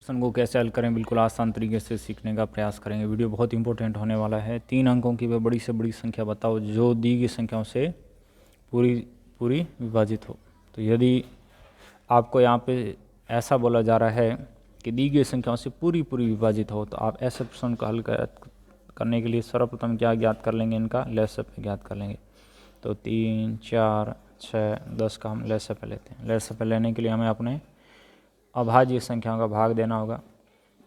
Question को कैसे हल करें बिल्कुल आसान तरीके से सीखने का प्रयास करेंगे। वीडियो बहुत इंपॉर्टेंट होने वाला है। 3 अंकों की वह बड़ी से बड़ी संख्या बताओ जो दी गई संख्याओं से पूरी विभाजित हो। तो यदि आपको यहाँ पे ऐसा बोला जा रहा है कि दी गई संख्याओं से पूरी विभाजित हो, तो आप ऐसे प्रश्न को हल करने के लिए सर्वप्रथम क्या ज्ञात कर लेंगे, इनका लसागु ज्ञात कर लेंगे। तो 3, 4, 6, 10 का हम लसागु लेते हैं। लसागु लेने के लिए हमें अपने अभाज्य संख्याओं का भाग देना होगा।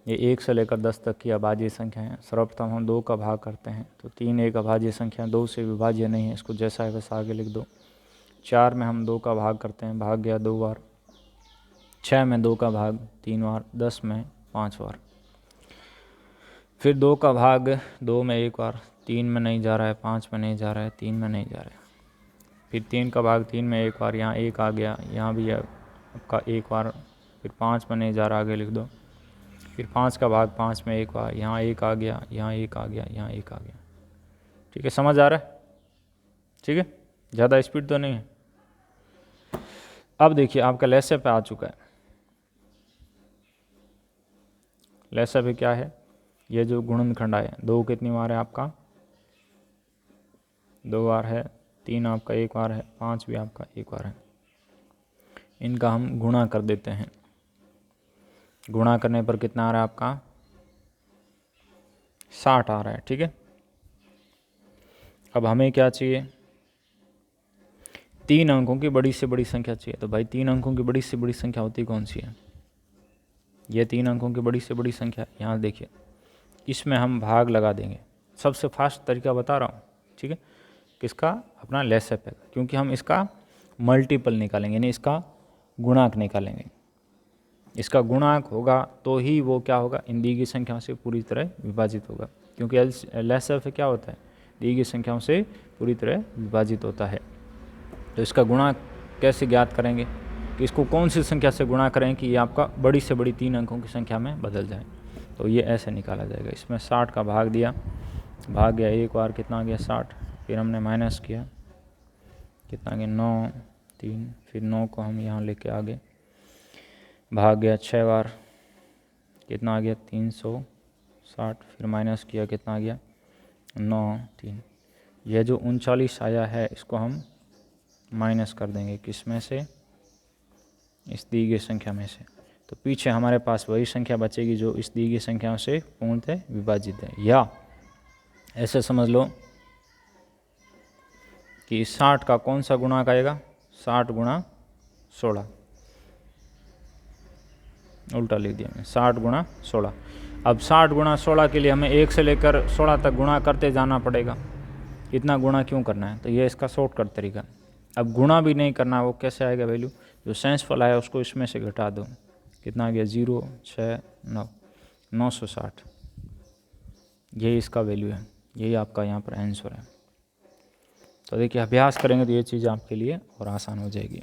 ये 1 से लेकर 10 तक की अभाज्य संख्या है। सर्वप्रथम हम 2 का भाग करते हैं, तो 3 एक अभाज्य संख्या 2 से विभाज्य नहीं है, इसको जैसा है वैसा आगे लिख दो। 4 में हम 2 का भाग करते हैं, भाग गया 2 बार। 6 में 2 का भाग 3 बार। 10 में 5 बार। फिर 2 का भाग 2 में 1 बार, 3 में नहीं जा रहा है, 5 में नहीं जा रहा है, 3 में नहीं जा रहा है। फिर 3 का भाग 3 में 1 बार, यहाँ 1 आ गया, यहाँ भी आपका 1 बार। फिर 5 में नहीं जा रहा, आगे लिख दो। फिर 5 का भाग 5 में 1 बार, यहाँ 1 आ गया, यहाँ 1 आ गया, यहाँ 1 आ गया। ठीक है, समझ आ रहा है? ठीक है, ज़्यादा स्पीड तो नहीं है। अब देखिए आपका लसागु पे आ चुका है। लसागु पे क्या है, ये जो गुणनखंड है 2 कितनी बार है आपका, 2 बार है। 3 आपका 1 बार है। 5 भी आपका 1 बार है। इनका हम गुणा कर देते हैं। गुणा करने पर कितना आ रहा है आपका, 60 आ रहा है। ठीक है, अब हमें क्या चाहिए, 3 अंकों की बड़ी से बड़ी संख्या चाहिए। तो भाई 3 अंकों की बड़ी से बड़ी संख्या होती कौन सी है, ये 3 अंकों की बड़ी से बड़ी संख्या। यहाँ देखिए, इसमें हम भाग लगा देंगे। सबसे फास्ट तरीका बता रहा हूँ। ठीक है, किसका, अपना लसागु पे, क्योंकि हम इसका मल्टीपल निकालेंगे, यानी इसका गुणांक निकालेंगे। इसका गुणांक होगा तो ही वो क्या होगा, इन दी गई संख्याओं से पूरी तरह विभाजित होगा। क्योंकि लसागु पे क्या होता है, दी गई संख्याओं से पूरी तरह विभाजित होता है। तो इसका गुणा कैसे ज्ञात करेंगे, कि इसको कौन सी संख्या से गुणा करें कि ये आपका बड़ी से बड़ी 3 अंकों की संख्या में बदल जाए। तो ये ऐसे निकाला जाएगा। इसमें 60 का भाग दिया, भाग गया 1 बार, कितना आ गया 60। फिर हमने माइनस किया, कितना आ गया 9, 3। फिर 9 को हम यहाँ लेके आगे, भाग गया 6 बार, कितना आ गया 360। फिर माइनस किया, कितना आ गया 9, 3। यह जो 39 आया है इसको हम माइनस कर देंगे, किस में से, इस दी गई संख्या में से। तो पीछे हमारे पास वही संख्या बचेगी जो इस दी गई संख्याओं से पूर्णतः विभाजित है। या ऐसे समझ लो कि 60 का कौन सा गुणांक आएगा, 60 गुणा 16। उल्टा लिख दिया मैं, 60 गुणा 16। अब 60 गुणा 16 के लिए हमें 1 से लेकर 16 तक गुणा करते जाना पड़ेगा। इतना गुणा क्यों करना है, तो ये इसका शॉर्टकट तरीका। अब गुणा भी नहीं करना, वो कैसे आएगा वैल्यू, जो सेंसफुल आया उसको इसमें से घटा दो, कितना आ गया 0, 6, 9, 960। यही इसका वैल्यू है, यही आपका यहाँ पर आंसर है। तो देखिए अभ्यास करेंगे तो ये चीज़ आपके लिए और आसान हो जाएगी।